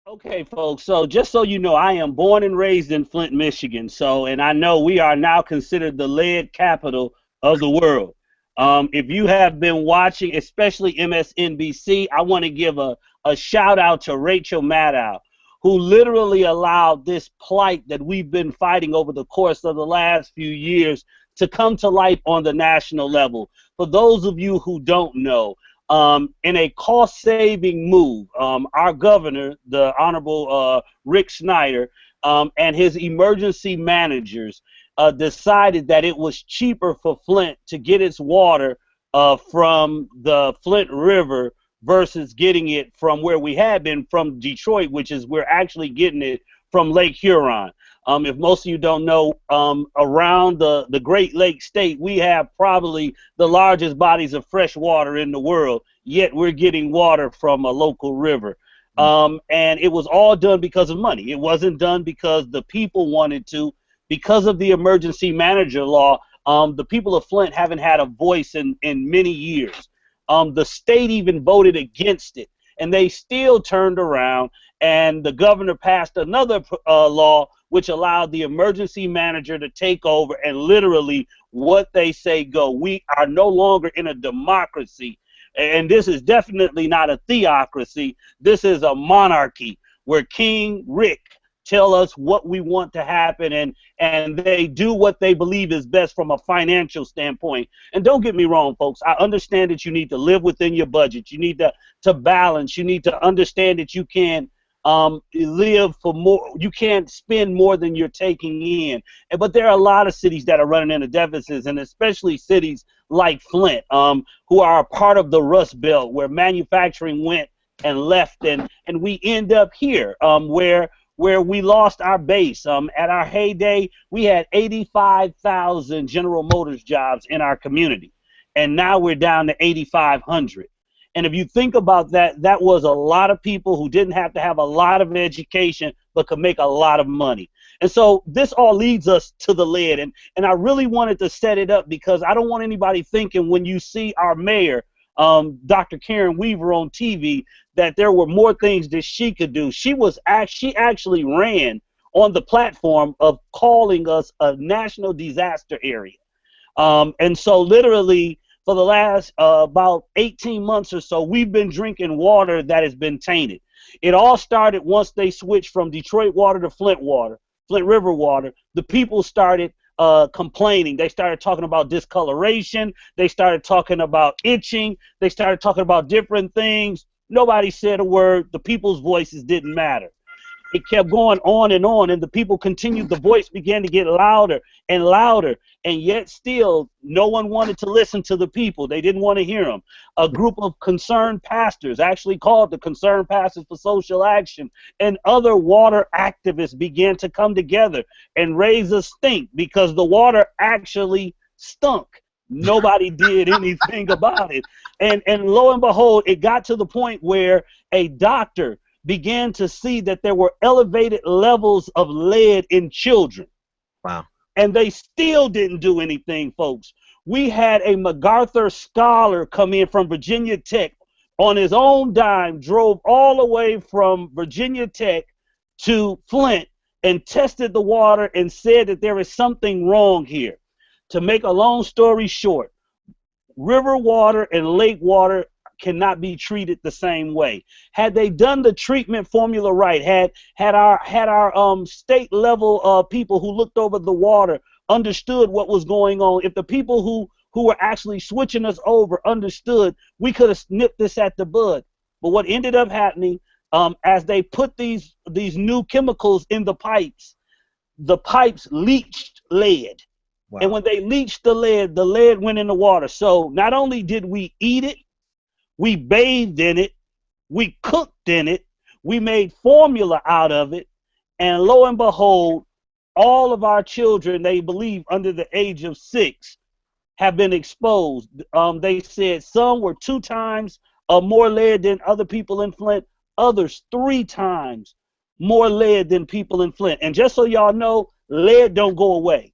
Okay, folks. So just so you know, I am born and raised in Flint, Michigan. So, and I know we are now considered the lead capital of the world. If you have been watching, especially MSNBC, I want to give a shout out to Rachel Maddow, who literally allowed this plight that we've been fighting over the course of the last few years to come to light on the national level. For those of you who don't know, in a cost-saving move, our governor, the Honorable Rick Snyder, and his emergency managers decided that it was cheaper for Flint to get its water from the Flint River versus getting it from where we had been from Detroit, which is we're actually getting it from Lake Huron. If most of you don't know, around the Great Lakes state, we have probably the largest bodies of fresh water in the world, yet we're getting water from a local river. And it was all done because of money. It wasn't done because the people wanted to. Because of the emergency manager law, the people of Flint haven't had a voice in many years. The state even voted against it, and they still turned around, and the governor passed another law which allowed the emergency manager to take over and literally what they say go. We are no longer in a democracy, and this is definitely not a theocracy. This is a monarchy where King Rick tell us what we want to happen, and they do what they believe is best from a financial standpoint. And don't get me wrong, folks, I understand that you need to live within your budget. You need to balance. You need to understand that you can't live for more. You can't spend more than you're taking in. But there are a lot of cities that are running into deficits, and especially cities like Flint, who are a part of the Rust Belt, where manufacturing went and left, and we end up here, where we lost our base. At our heyday, we had 85,000 General Motors jobs in our community, and now we're down to 8,500. And if you think about that, that was a lot of people who didn't have to have a lot of education but could make a lot of money. And so this all leads us to the lead. And I really wanted to set it up because I don't want anybody thinking when you see our mayor, Dr. Karen Weaver, on TV, that there were more things that she could do. She actually ran on the platform of calling us a national disaster area. And so literally for the last about 18 months or so, we've been drinking water that has been tainted. It all started once they switched from Detroit water to Flint water, Flint River water. The people started complaining. They started talking about discoloration. They started talking about itching. They started talking about different things. Nobody said a word. The people's voices didn't matter. It kept going on, and the people continued. The voice began to get louder and louder, and yet still no one wanted to listen to the people. They didn't want to hear them. A group of concerned pastors, actually called the Concerned Pastors for Social Action, and other water activists began to come together and raise a stink because the water actually stunk. Nobody did anything about it. And lo and behold, it got to the point where a doctor began to see that there were elevated levels of lead in children. Wow. And they still didn't do anything, folks. We had a MacArthur scholar come in from Virginia Tech on his own dime, drove all the way from Virginia Tech to Flint and tested the water and said that there is something wrong here. To make a long story short, river water and lake water cannot be treated the same way. Had they done the treatment formula right, had our state level people who looked over the water understood what was going on, if the people who were actually switching us over understood, we could have nipped this at the bud. But what ended up happening, as they put these new chemicals in the pipes leached lead. Wow. And when they leached the lead went in the water. So not only did we eat it, we bathed in it, we cooked in it, we made formula out of it, and lo and behold, all of our children, they believe under the age of 6, have been exposed. They said some were 2 times more lead than other people in Flint, others 3 times more lead than people in Flint. And just so y'all know, lead don't go away.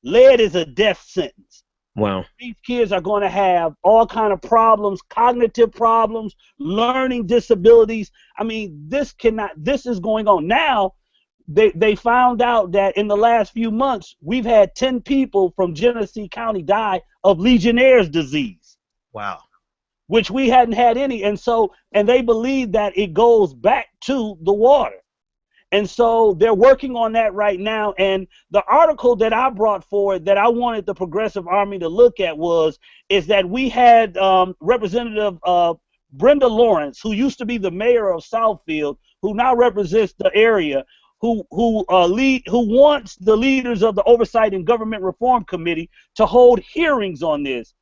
Lead is a death sentence. Wow. These kids are going to have all kind of problems, cognitive problems, learning disabilities. I mean, this is going on now. They found out that in the last few months we've had 10 people from Genesee County die of Legionnaire's disease, Wow. which we hadn't had any. And they believe that it goes back to the water. And so they're working on that right now. And the article that I brought forward that I wanted the Progressive Army to look at is that we had Representative Brenda Lawrence, who used to be the mayor of Southfield, who now represents the area, who wants the leaders of the Oversight and Government Reform Committee to hold hearings on this,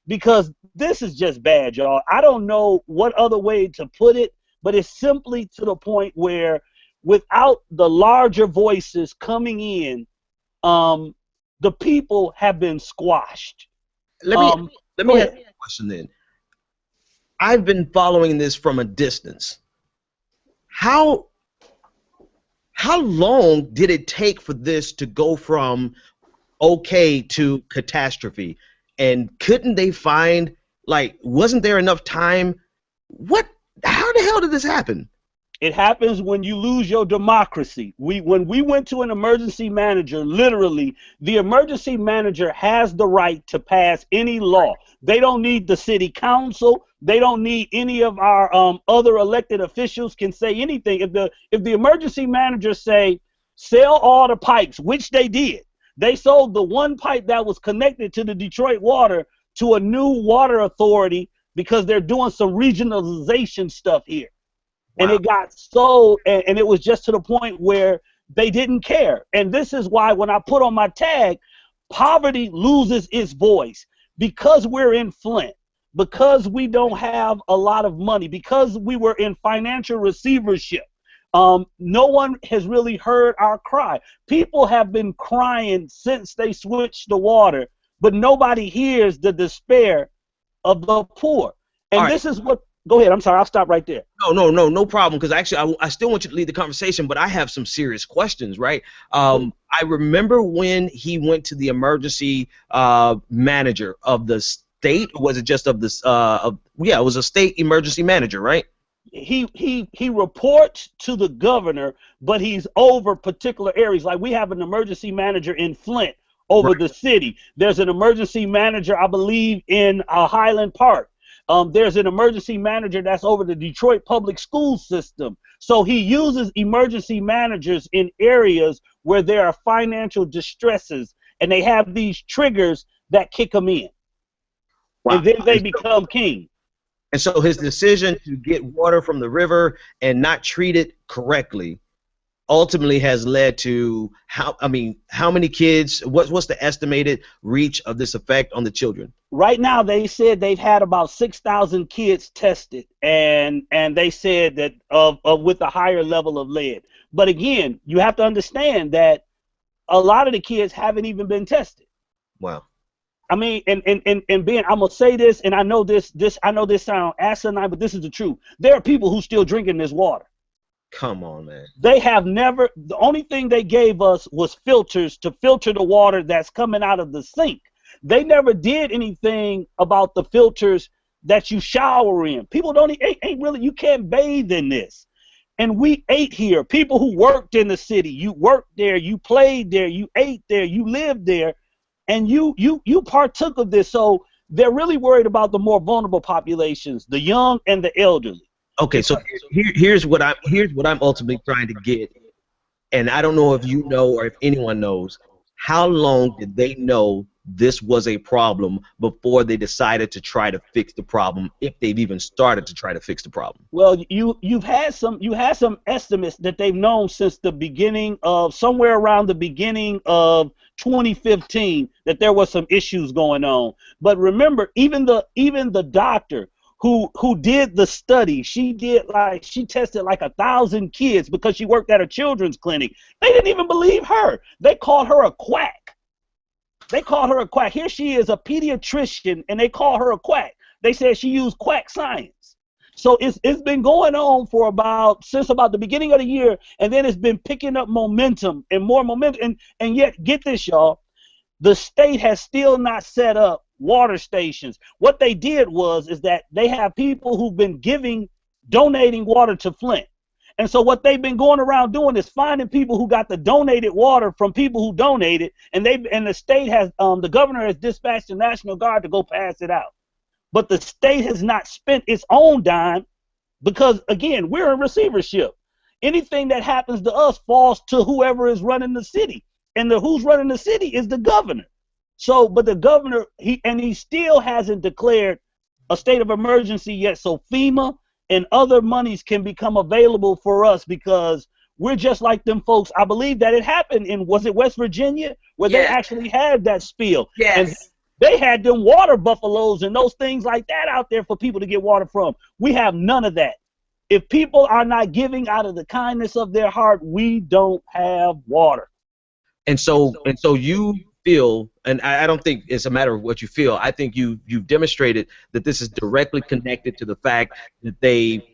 because this is just bad, y'all. I don't know what other way to put it, but it's simply to the point where without the larger voices coming in, the people have been squashed. Let me ask you a question then. I've been following this from a distance. How long did it take for this to go from okay to catastrophe? And couldn't they find, like, wasn't there enough time? How the hell did this happen? It happens when you lose your democracy. When we went to an emergency manager, literally, the emergency manager has the right to pass any law. They don't need the city council. They don't need any of our other elected officials can say anything. If the emergency manager say, sell all the pipes, which they did. They sold the one pipe that was connected to the Detroit water to a new water authority because they're doing some regionalization stuff here. Wow. And it got sold, and it was just to the point where they didn't care. And this is why when I put on my tag, poverty loses its voice. Because we're in Flint, because we don't have a lot of money, because we were in financial receivership, no one has really heard our cry. People have been crying since they switched the water, but nobody hears the despair of the poor. And this is what... Go ahead. I'm sorry. I'll stop right there. No problem. Because actually, I still want you to lead the conversation, but I have some serious questions, right? I remember when he went to the emergency manager of the state, or was it just of this? Yeah, it was a state emergency manager, right? He reports to the governor, but he's over particular areas. Like we have an emergency manager in Flint over the city. There's an emergency manager, I believe, in Highland Park. There's an emergency manager that's over the Detroit public school system. So he uses emergency managers in areas where there are financial distresses, and they have these triggers that kick them in. Wow. And then they become king. And so his decision to get water from the river and not treat it correctly ultimately has led to how many kids, what's the estimated reach of this effect on the children? Right now, they said they've had about 6,000 kids tested, and they said that with a higher level of lead. But again, you have to understand that a lot of the kids haven't even been tested. Wow. I mean, and Ben, I'm gonna say this, and I know this sounds asinine, but this is the truth. There are people who still drinking this water. Come on, man. They have never. The only thing they gave us was filters to filter the water that's coming out of the sink. They never did anything about the filters that you shower in. People ain't really, you can't bathe in this. And we ate here. People who worked in the city, you worked there, you played there, you ate there, you lived there, and you partook of this. So they're really worried about the more vulnerable populations, the young and the elderly. Okay, so here's what I'm ultimately trying to get, and I don't know if you know or if anyone knows. How long did they know this was a problem before they decided to try to fix the problem, if they've even started to try to fix the problem? Well, you've had some estimates that they've known since the beginning of, somewhere around the beginning of 2015, that there was some issues going on. But remember, even the doctor who did the study, she tested like 1,000 kids because she worked at a children's clinic. They didn't even believe her. They called her a quack. Here she is, a pediatrician, and they call her a quack. They said she used quack science. So it's been going on since about the beginning of the year, and then it's been picking up momentum and more momentum. And yet, get this, y'all, The state has still not set up water stations. What they did is that they have people who've been donating water to Flint. And so what they've been going around doing is finding people who got the donated water from people who donated, and the state has the governor has dispatched the National Guard to go pass it out. But the state has not spent its own dime because, again, we're in receivership. Anything that happens to us falls to whoever is running the city, and who's running the city is the governor. So, but the governor, he still hasn't declared a state of emergency yet. So FEMA and other monies can become available for us because we're just like them folks. I believe that it happened was it West Virginia, where they actually had that spill. Yes. And they had them water buffaloes and those things like that out there for people to get water from. We have none of that. If people are not giving out of the kindness of their heart, we don't have water. And so you feel, and I don't think it's a matter of what you feel. I think you've demonstrated that this is directly connected to the fact that they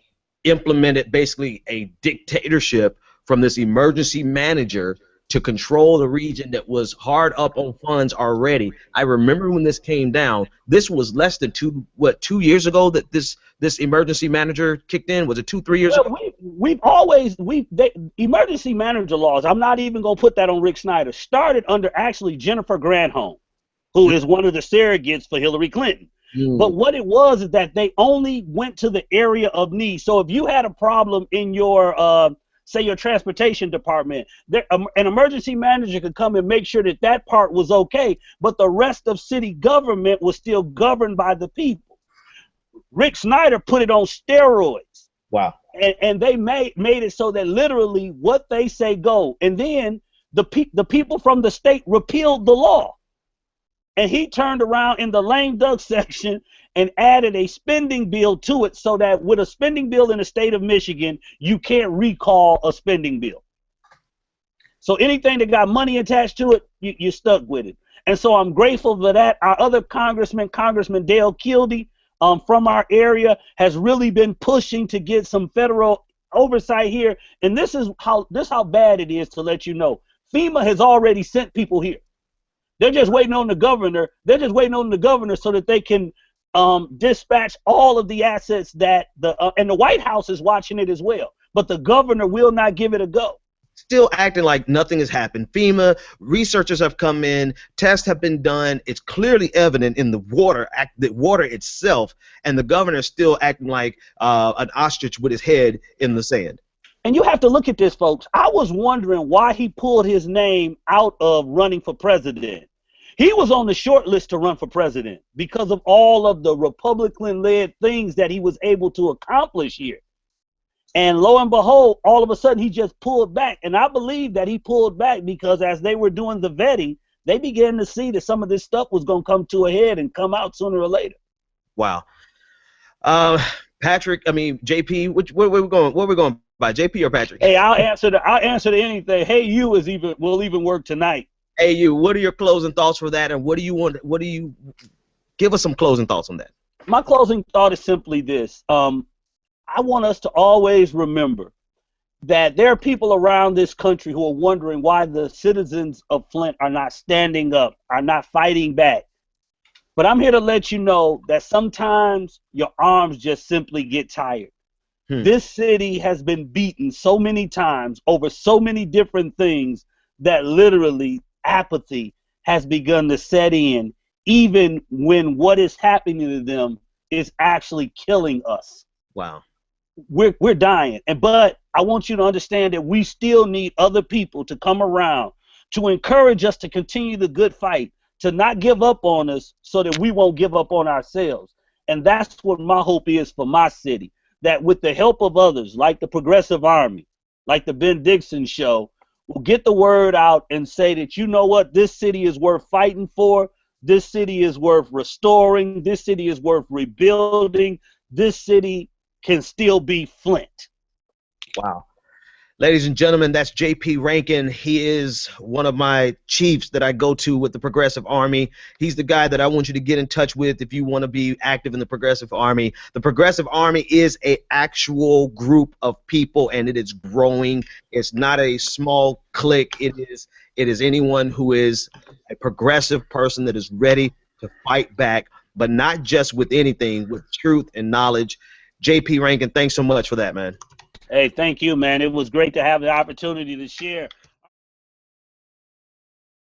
implemented basically a dictatorship from this emergency manager to control the region that was hard up on funds already. I remember when this came down. This was less than 2 years ago that this emergency manager kicked in. Was it 2-3 years ago? Emergency manager laws, I'm not even going to put that on Rick Snyder, started under actually Jennifer Granholm, who is one of the surrogates for Hillary Clinton. But what it was is that they only went to the area of need. So if you had a problem in your say your transportation department, an emergency manager could come and make sure that part was okay, but the rest of city government was still governed by the people. Rick Snyder put it on steroids. Wow. And they made it so that literally what they say go. And then the people from the state repealed the law. And he turned around in the lame duck section and added a spending bill to it so that with a spending bill in the state of Michigan, you can't recall a spending bill. So anything that got money attached to it, you're stuck with it. And so I'm grateful for that. Our other Congressman Dale Kildee from our area has really been pushing to get some federal oversight here. And this is how bad it is, to let you know. FEMA has already sent people here. They're just waiting on the governor. They're just waiting on the governor so that they can dispatch all of the assets that and the White House is watching it as well. But the governor will not give it a go. Still acting like nothing has happened. FEMA researchers have come in, tests have been done. It's clearly evident in the water itself, and the governor is still acting like an ostrich with his head in the sand. And you have to look at this, folks. I was wondering why he pulled his name out of running for president. He was on the short list to run for president because of all of the Republican-led things that he was able to accomplish here. And lo and behold, all of a sudden he just pulled back. And I believe that he pulled back because as they were doing the vetting, they began to see that some of this stuff was going to come to a head and come out sooner or later. Wow. Patrick, JP, where are we going by, JP or Patrick? Hey, I'll answer to anything. Hey, you will even work tonight. Hey, you, what are your closing thoughts for that, and give us some closing thoughts on that? My closing thought is simply this. I want us to always remember that there are people around this country who are wondering why the citizens of Flint are not standing up, are not fighting back. But I'm here to let you know that sometimes your arms just simply get tired. This city has been beaten so many times over so many different things that literally apathy has begun to set in, even when what is happening to them is actually killing us. Wow. We're dying. But I want you to understand that we still need other people to come around to encourage us to continue the good fight, to not give up on us so that we won't give up on ourselves. And that's what my hope is for my city, that with the help of others like the Progressive Army, like the Ben Dixon Show, we'll get the word out and say that, you know what, this city is worth fighting for. This city is worth restoring. This city is worth rebuilding. This city can still be Flint. Wow. Ladies and gentlemen, that's JP Rankin. He is one of my chiefs that I go to with the Progressive Army. He's the guy that I want you to get in touch with if you want to be active in the Progressive Army. The Progressive Army is an actual group of people, and it is growing. It's not a small clique. It is anyone who is a progressive person that is ready to fight back, but not just with anything, with truth and knowledge. JP Rankin, thanks so much for that, man. Hey, thank you, man. It was great to have the opportunity to share